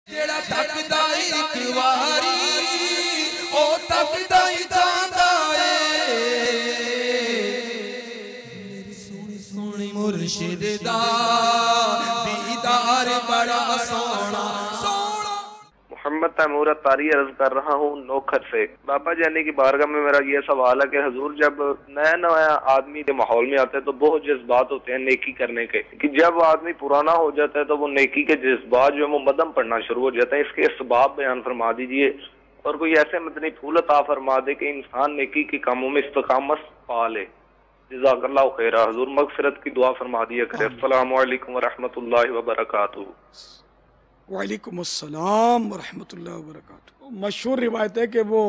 جیڑا تکدا ایک واری او تکدا ہی جاندا اے میری سونی سونی مرشد دا دیدار بڑا سونا محمد تیمور اتاری عرض کر رہا ہوں نوکھر سے۔ بابا جانی کی بارگاہ میں میرا یہ سوال ہے کہ حضور جب نیا آدمی کے ماحول میں آتے ہیں تو بہت جذبات ہوتے ہیں نیکی کرنے کے، کہ جب آدمی پرانا ہو جاتا ہے تو وہ نیکی کے جذبات جو ہے وہ مدم پڑنا شروع ہو جاتے ہیں۔ اس کے اسباب بیان فرما دیجئے، اور کوئی ایسے مدنی پھول عطا فرما دے کہ انسان نیکی کے کاموں میں استقامت پا لے۔ جزاک اللہ خیرہ، حضور مغفرت کی دعا فرما دیا کرے۔ السلام علیکم ورحمۃ اللہ وبرکاتہ۔ وعلیکم السلام ورحمۃ اللہ وبرکاتہ۔ مشہور روایت ہے کہ وہ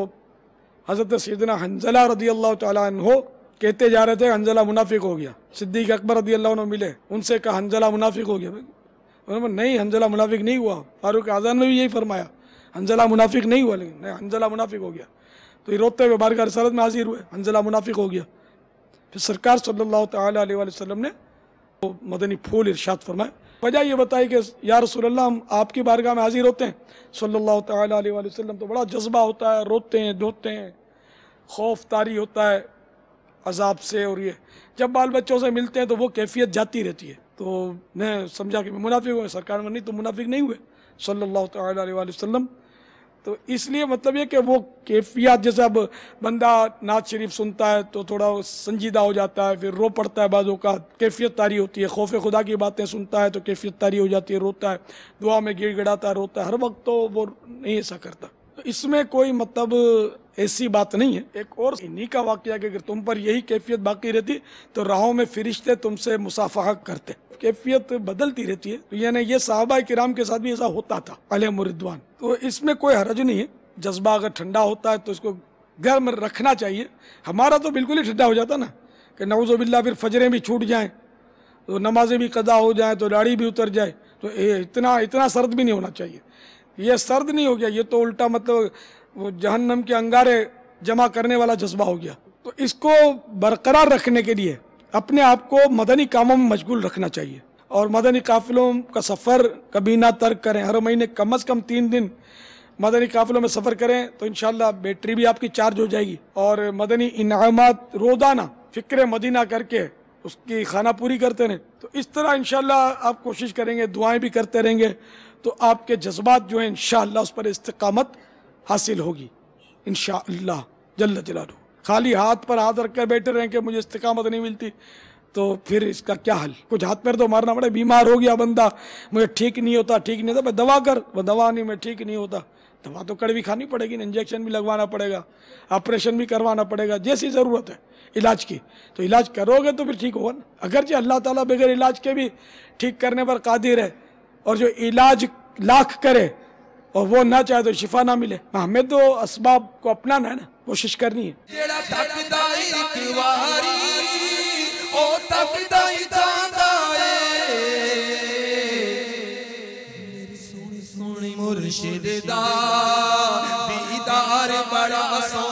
حضرت سیدنا حنظلہ رضی اللہ تعالیٰ عنہ کہتے جا رہے تھے حنظلہ منافق ہو گیا۔ صدیق اکبر رضی اللہ عنہ ملے، ان سے کہا حنظلہ منافق ہو گیا۔ انہوں نے نہیں، حنظلہ منافق نہیں ہوا۔ فاروق اعظم نے بھی یہی فرمایا، حنظلہ منافق نہیں ہوا، لیکن نہیں، حنظلہ منافق ہو گیا۔ تو یہ روتے ہوئے بارگاہ رسالت میں حاضر ہوئے، حنظلہ منافق ہو گیا۔ پھر سرکار صلی اللہ تعالیٰ علیہ وسلم نے مدنی پھول ارشاد فرمائے۔ وجہ یہ بتائی کہ یا رسول اللہ ہم آپ کی بارگاہ میں حاضر ہوتے ہیں صلی اللہ تعالیٰ علیہ وسلم، تو بڑا جذبہ ہوتا ہے، روتے ہیں دھوتے ہیں، خوف طاری ہوتا ہے عذاب سے، اور یہ جب بال بچوں سے ملتے ہیں تو وہ کیفیت جاتی رہتی ہے۔ تو میں سمجھا کہ میں منافق ہوئے، سرکار نے نہیں تو منافق نہیں ہوئے صلی اللہ تعالیٰ علیہ وسلم۔ تو اس لیے مطلب یہ کہ وہ کیفیت، جیسے اب بندہ نعت شریف سنتا ہے تو تھوڑا سنجیدہ ہو جاتا ہے، پھر رو پڑتا ہے، بعضوں کا کیفیت طاری ہوتی ہے، خوف خدا کی باتیں سنتا ہے تو کیفیت طاری ہو جاتی ہے، روتا ہے، دعا میں گڑ گڑاتا ہے، روتا ہے، ہر وقت تو وہ نہیں ایسا کرتا۔ تو اس میں کوئی مطلب ایسی بات نہیں ہے۔ ایک اور انہی کا واقعہ کہ اگر تم پر یہی کیفیت باقی رہتی تو راہوں میں فرشتے تم سے مصافحہ کرتے۔ کیفیت بدلتی رہتی ہے، تو یعنی یہ صحابہ کرام کے ساتھ بھی ایسا ہوتا تھا علیہم الرضوان۔ تو اس میں کوئی حرج نہیں ہے۔ جذبہ اگر ٹھنڈا ہوتا ہے تو اس کو گھر میں رکھنا چاہیے۔ ہمارا تو بالکل ہی ٹھنڈا ہو جاتا نا کہ نعوذ باللہ پھر فجریں بھی چھوٹ جائیں تو نمازیں بھی قضا ہو جائیں تو داڑھی بھی اتر جائے، تو اتنا سرد بھی نہیں ہونا چاہیے۔ یہ سرد نہیں ہو گیا، یہ تو الٹا مطلب وہ جہنم کے انگارے جمع کرنے والا جذبہ ہو گیا۔ تو اس کو برقرار رکھنے کے لیے اپنے آپ کو مدنی کاموں میں مشغول رکھنا چاہیے، اور مدنی قافلوں کا سفر کبھی نہ ترک کریں۔ ہر مہینے کم از کم 3 دن مدنی قافلوں میں سفر کریں تو انشاءاللہ بیٹری بھی آپ کی چارج ہو جائے گی، اور مدنی انعامات روزانہ فکر مدینہ کر کے اس کی خانہ پوری کرتے رہیں۔ تو اس طرح انشاءاللہ آپ کوشش کریں گے، دعائیں بھی کرتے رہیں گے، تو آپ کے جذبات جو ہیں انشاءاللہ اس پر استقامت حاصل ہوگی انشاءاللہ جل جلالہ۔ خالی ہاتھ پر ہاتھ رکھ کر بیٹھے رہیں کہ مجھے استقامت نہیں ملتی، تو پھر اس کا کیا حل؟ کچھ ہاتھ پیر تو مارنا پڑے۔ بیمار ہو گیا بندہ، مجھے ٹھیک نہیں ہوتا، میں دوا کر، وہ دوا نہیں، میں ٹھیک نہیں ہوتا، دوا تو کڑوی کھانی پڑے گی، انجیکشن بھی لگوانا پڑے گا، آپریشن بھی کروانا پڑے گا، جیسی ضرورت ہے علاج کی تو علاج کرو گے تو پھر ٹھیک ہوگا نا۔ اگرچہ اللہ تعالیٰ بغیر علاج کے بھی ٹھیک کرنے پر قادر ہے، اور جو علاج لاکھ کرے اور وہ نہ چاہے تو شفا نہ ملے۔ ہمیں تو اسباب کو اپنانا ہے نا، کوشش کرنی ہے۔ جیڑا تکدا ایک واری او تکدا ہی جاندا اے میری سونی سونی مرشد دا دیدار بڑا سونا